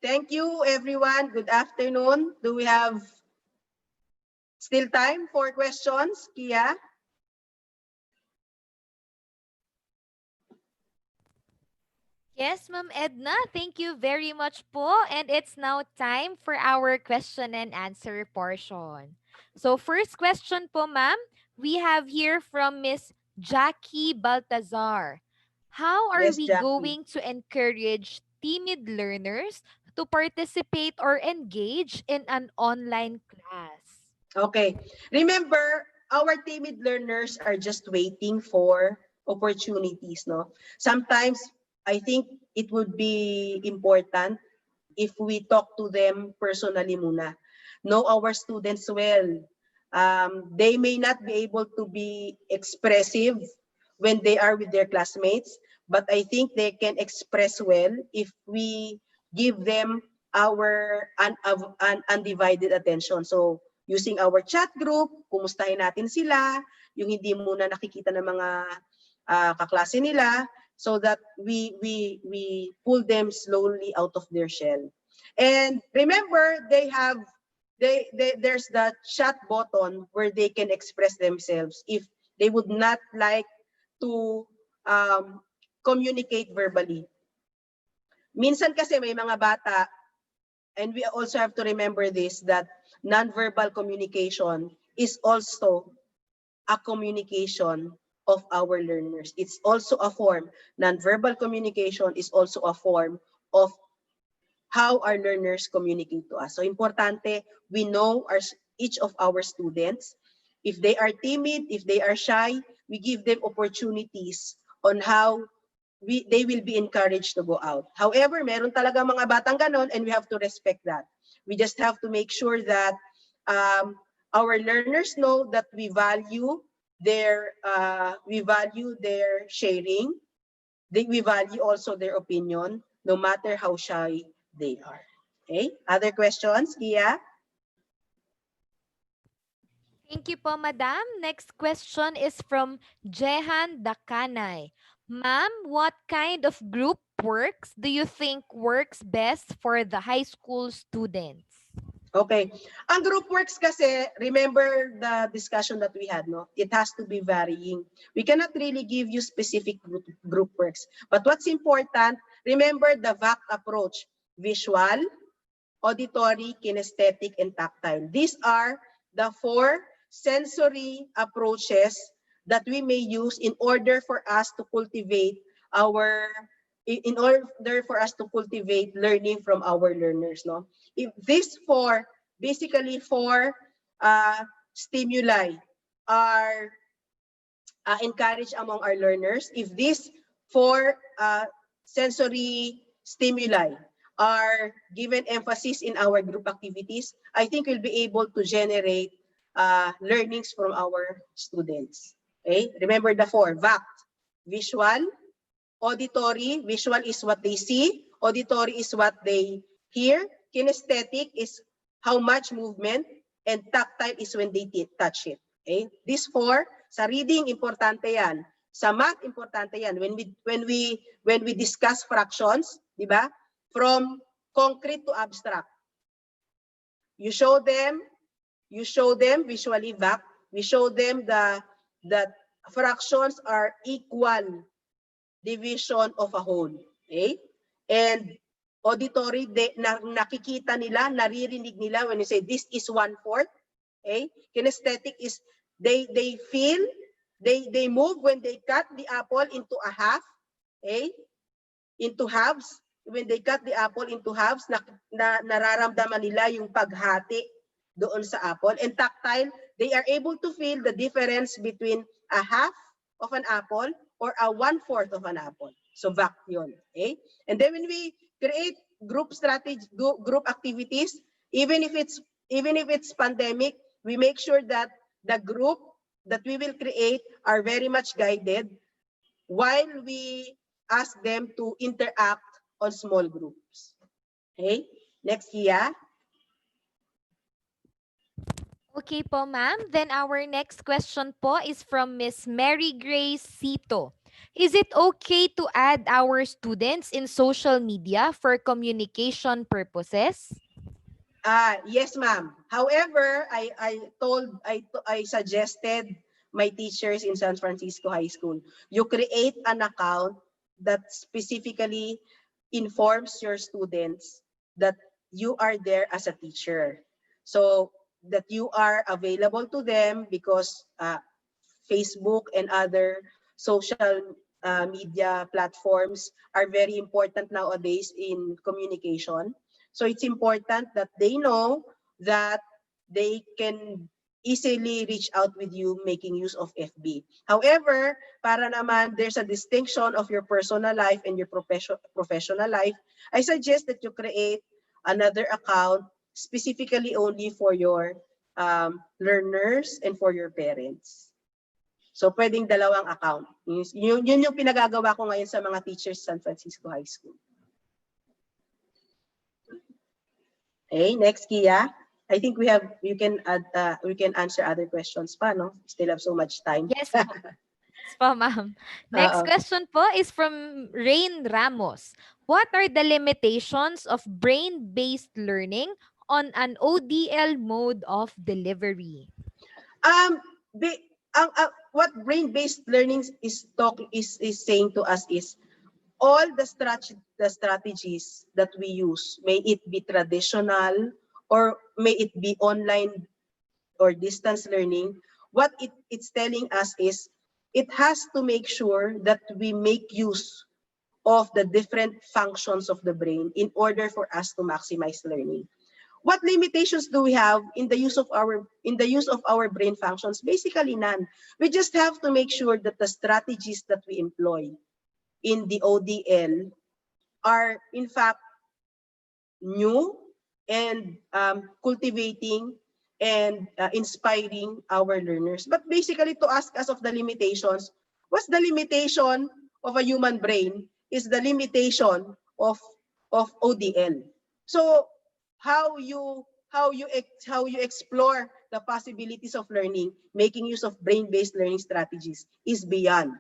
Thank you, everyone. Good afternoon. Do we have still time for questions, Kia? Yes, Ma'am Edna, thank you very much po. And it's now time for our question and answer portion. So first question po, ma'am, we have here from Miss Jackie Baltazar. How are Yes, we Jackie. going to encourage timid learners to participate or engage in an online class? Okay. Remember, our timid learners are just waiting for opportunities, no? Sometimes I think it would be important if we talk to them personally muna. Know our students well. They may not be able to be expressive when they are with their classmates, but I think they can express well if we give them our undivided attention. So, using our chat group, kumustahin natin sila, yung hindi muna nakikita ng mga kaklase nila, so that we pull them slowly out of their shell. And remember, there's that chat button where they can express themselves if they would not like to communicate verbally. Minsan kasi may mga bata, and we also have to remember this, that nonverbal communication is also a communication of our learners. It's also a form. Nonverbal communication is also a form of how our learners communicate to us. So importante, we know each of our students. If they are timid, if they are shy, we give them opportunities on how they will be encouraged to go out. However, meron talaga mga batang ganon, and we have to respect that. We just have to make sure that our learners know that we value their sharing. We value also their opinion, no matter how shy they are. Okay? Other questions, Kia? Thank you po, Madam. Next question is from Jehan Dakanay. Ma'am, what kind of group works do you think works best for the high school students? Okay. Ang group works kasi, remember the discussion that we had, no? It has to be varying. We cannot really give you specific group works. But what's important, remember the VAC approach: visual, auditory, kinesthetic, and tactile. These are the 4 sensory approaches that we may use in order for us to cultivate learning from our learners, no? If these 4, basically 4 stimuli are encouraged among our learners, if these 4 sensory stimuli are given emphasis in our group activities, I think we'll be able to generate learnings from our students. Okay? Remember the 4: VACT, visual, auditory. Visual is what they see, auditory is what they hear, kinesthetic is how much movement, and tactile is when they touch it. Okay? These 4, sa reading importante yan. Sa math importante yan. When we discuss fractions, di ba? From concrete to abstract. You show them visually back. We show them that fractions are equal division of a whole. Okay? And auditory, nakikita nila, naririnig nila when you say this is 1/4. Okay? Kinesthetic is they feel, they move when they cut the apple into a half. Okay? Into halves. When they cut the apple into halves, nararamdaman nila yung paghati doon sa apple. And tactile, they are able to feel the difference between a half of an apple or a 1/4 of an apple. So VAC yun. Okay? And then when we create group strategy, group activities, even if it's pandemic, we make sure that the group that we will create are very much guided while we ask them to interact on small groups. Okay? Next, Kia. Okay po, ma'am. Then our next question po is from Miss Mary Grace Cito. Is it okay to add our students in social media for communication purposes? Yes, ma'am. However, I suggested my teachers in San Francisco High School, you create an account that specifically informs your students that you are there as a teacher. So that you are available to them because Facebook and other social media platforms are very important nowadays in communication. So it's important that they know that they can easily reach out with you making use of FB. However, para naman there's a distinction of your personal life and your professional life, I suggest that you create another account specifically only for your learners and for your parents. So, pwedeng dalawang account. Yun yung pinagagawa ko ngayon sa mga teachers sa San Francisco High School. Okay, next, Kia. I think we can answer other questions pa, no? Still have so much time. Yes po. Yes po, ma'am. Next question po is from Rain Ramos. What are the limitations of brain-based learning on an ODL mode of delivery? What brain-based learning is saying to us is all the strategies that we use, may it be traditional or may it be online or distance learning, what it's telling us is it has to make sure that we make use of the different functions of the brain in order for us to maximize learning. What limitations do we have in the use of our brain functions? Basically none. We just have to make sure that the strategies that we employ in the ODL are in fact new and cultivating and inspiring our learners. But basically, to ask us of the limitations, what's the limitation of a human brain is the limitation of ODL. So how you explore the possibilities of learning, making use of brain-based learning strategies is beyond.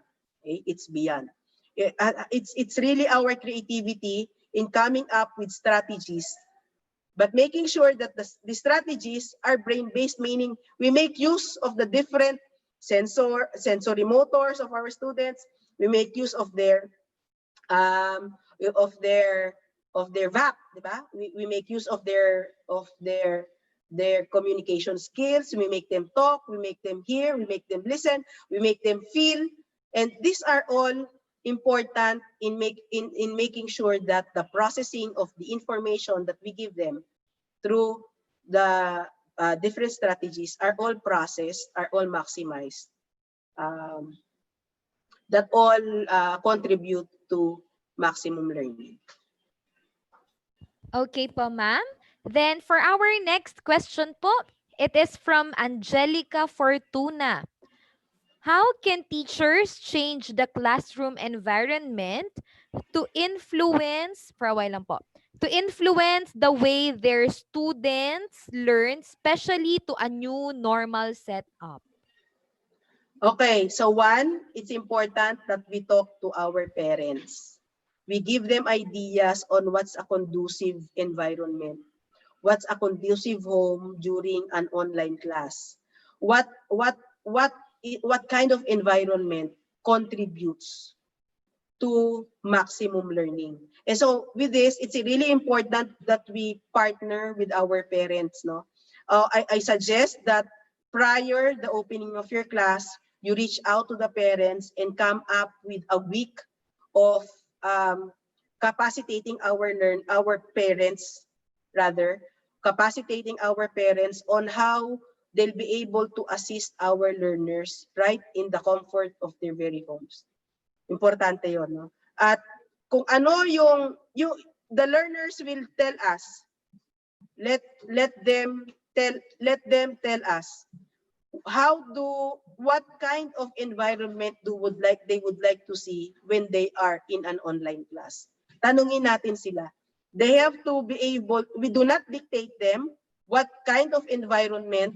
Okay? It's beyond. It's really our creativity in coming up with strategies, but making sure that the strategies are brain-based, meaning we make use of the different sensory motors of our students. We make use of their VAP, diba? We make use of their communication skills. We make them talk, we make them hear, we make them listen, we make them feel, and these are all important in making sure that the processing of the information that we give them through the different strategies are all processed, are all maximized, that all contribute to maximum learning. Okay po, ma'am. Then for our next question po, it is from Angelica Fortuna. How can teachers change the classroom environment to influence, for a while lang po, to influence the way their students learn, especially to a new normal setup? Okay, so one, it's important that we talk to our parents. We give them ideas on what's a conducive environment, what's a conducive home during an online class, what kind of environment contributes to maximum learning. And so with this, it's really important that we partner with our parents. No, I suggest that prior the opening of your class, you reach out to the parents and come up with a week of capacitating our parents, capacitating our parents on how they'll be able to assist our learners right in the comfort of their very homes. Importante yon, no? At kung ano the learners will tell us, let them tell us what kind of environment they would like to see when they are in an online class. Tanungin natin sila. They have to be able, we do not dictate them what kind of environment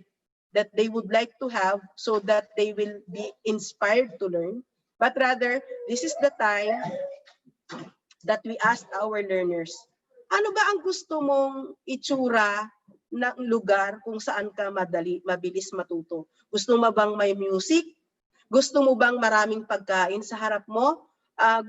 that they would like to have so that they will be inspired to learn, but rather, this is the time that we ask our learners, ano ba ang gusto mong itsura ng lugar kung saan ka mabilis matuto? Gusto mo bang may music? Gusto mo bang maraming pagkain sa harap mo?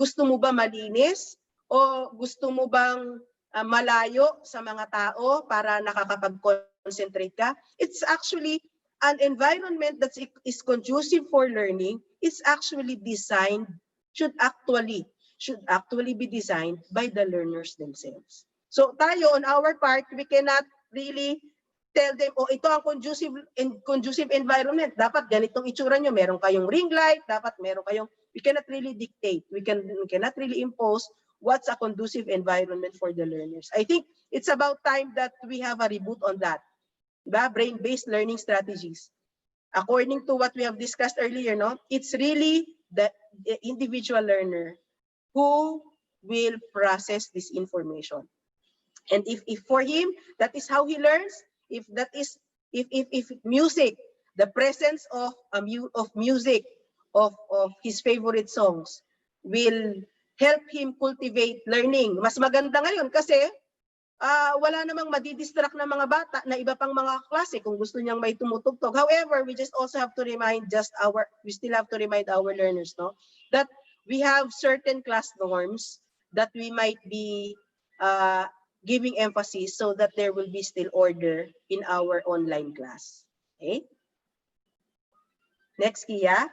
Gusto mo ba malinis? O gusto mo bang malayo sa mga tao para nakakapag-concentrate ka? It's actually an environment that is conducive for learning. It's actually designed should actually be designed by the learners themselves. So tayo, on our part, we cannot really tell them, oh, ito ang conducive environment. Dapat ganitong itsura nyo. Meron kayong ring light. Dapat meron kayong, we cannot really dictate. We cannot really impose what's a conducive environment for the learners. I think it's about time that we have a reboot on that. Diba? Brain-based learning strategies. According to what we have discussed earlier, no, it's really the individual learner who will process this information. And if for him, that is how he learns, if music, the presence of music, of his favorite songs will help him cultivate learning. Mas maganda ngayon kasi wala namang madidistract na mga bata na iba pang mga klase kung gusto niyang may tumutugtog. However, we just also have to remind we still have to remind our learners, no, that we have certain class norms that we might be giving emphasis so that there will be still order in our online class. Okay? Next, Kia.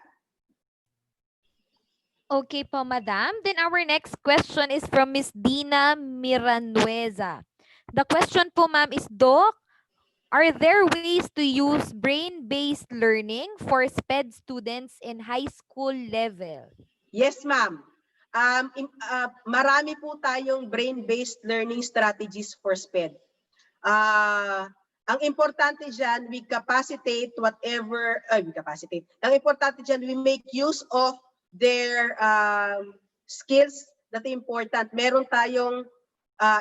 Okay po, Madam. Then our next question is from Miss Dina Miranueza. The question po, ma'am, is, Doc, are there ways to use brain-based learning for SPED students in high school level? Yes, ma'am. Marami po tayong brain-based learning strategies for SPED. Ang importante dyan, we capacitate whatever, Ang importante dyan, we make use of their skills that are important. Meron tayong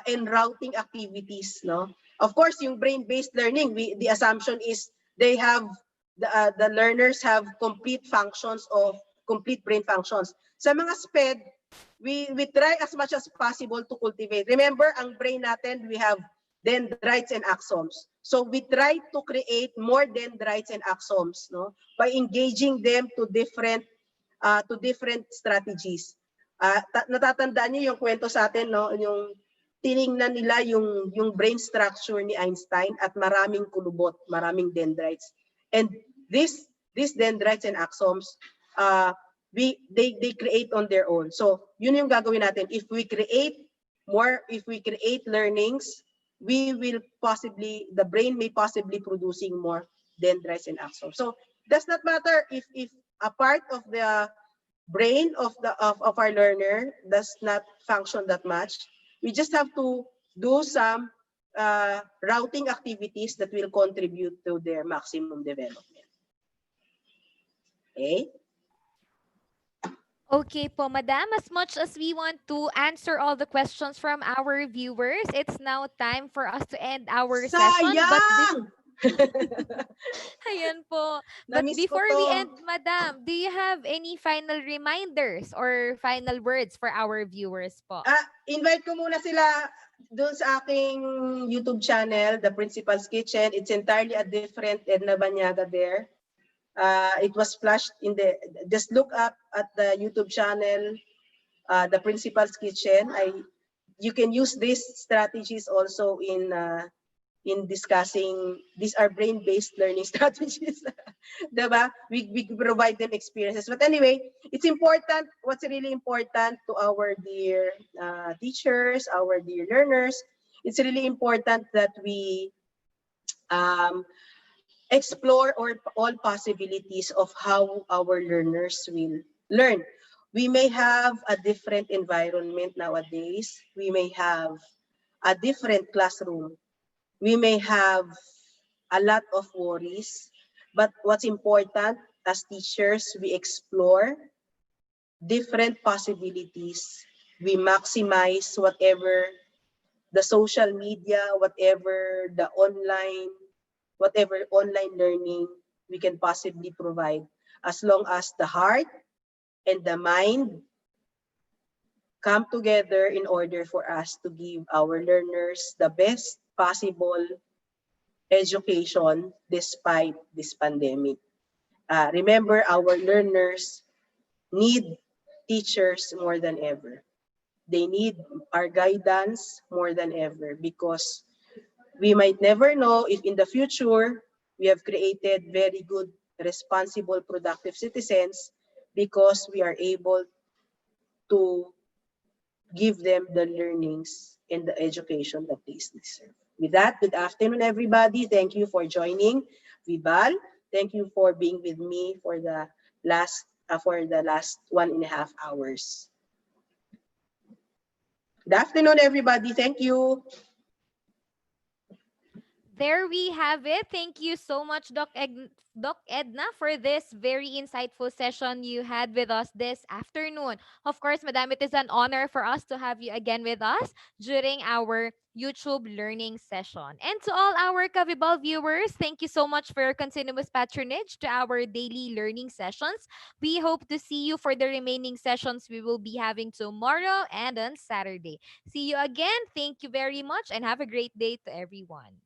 en-routing activities, no? Of course, yung brain-based learning, the assumption is they have, the learners have complete brain functions. Sa mga SPED, we try as much as possible to cultivate. Remember, ang brain natin, we have dendrites and axons. So we try to create more dendrites and axons, no, by engaging them to different strategies. Natatandaan niyo yung kwento sa atin, no, yung tiningnan nila yung brain structure ni Einstein at maraming kulubot, maraming dendrites. And these dendrites and axons, they create on their own. So yun yung gagawin natin. If we create learnings, the brain may possibly producing more dendrites and axons. So does not matter if a part of the brain of our learner does not function that much. We just have to do some routing activities that will contribute to their maximum development. Okay? Okay po, Madam. As much as we want to answer all the questions from our viewers, it's now time for us to end our session. Sayang! Ayan po. But before we end, Madam, do you have any final reminders or final words for our viewers po? Invite ko muna sila doon sa aking YouTube channel, The Principal's Kitchen. It's entirely a different Edna Banyaga there. It was flashed just look up at the YouTube channel, The Principal's Kitchen. You can use these strategies also in discussing. These are brain-based learning strategies. Diba? We provide them experiences. But anyway, it's important, what's really important to our dear teachers, our dear learners, it's really important that we explore all possibilities of how our learners will learn. We may have a different environment nowadays. We may have a different classroom. We may have a lot of worries. But what's important as teachers, we explore different possibilities. We maximize whatever the social media, whatever online learning we can possibly provide, as long as the heart and the mind come together in order for us to give our learners the best possible education despite this pandemic. Remember, our learners need teachers more than ever. They need our guidance more than ever, because we might never know if in the future we have created very good, responsible, productive citizens because we are able to give them the learnings and the education that they deserve. With that, good afternoon, everybody. Thank you for joining Vibal. Thank you for being with me for the last 1.5 hours. Good afternoon, everybody. Thank you. There we have it. Thank you so much, Doc Edna, for this very insightful session you had with us this afternoon. Of course, Madam, it is an honor for us to have you again with us during our YouTube learning session. And to all our Kavibal viewers, thank you so much for your continuous patronage to our daily learning sessions. We hope to see you for the remaining sessions we will be having tomorrow and on Saturday. See you again. Thank you very much and have a great day to everyone.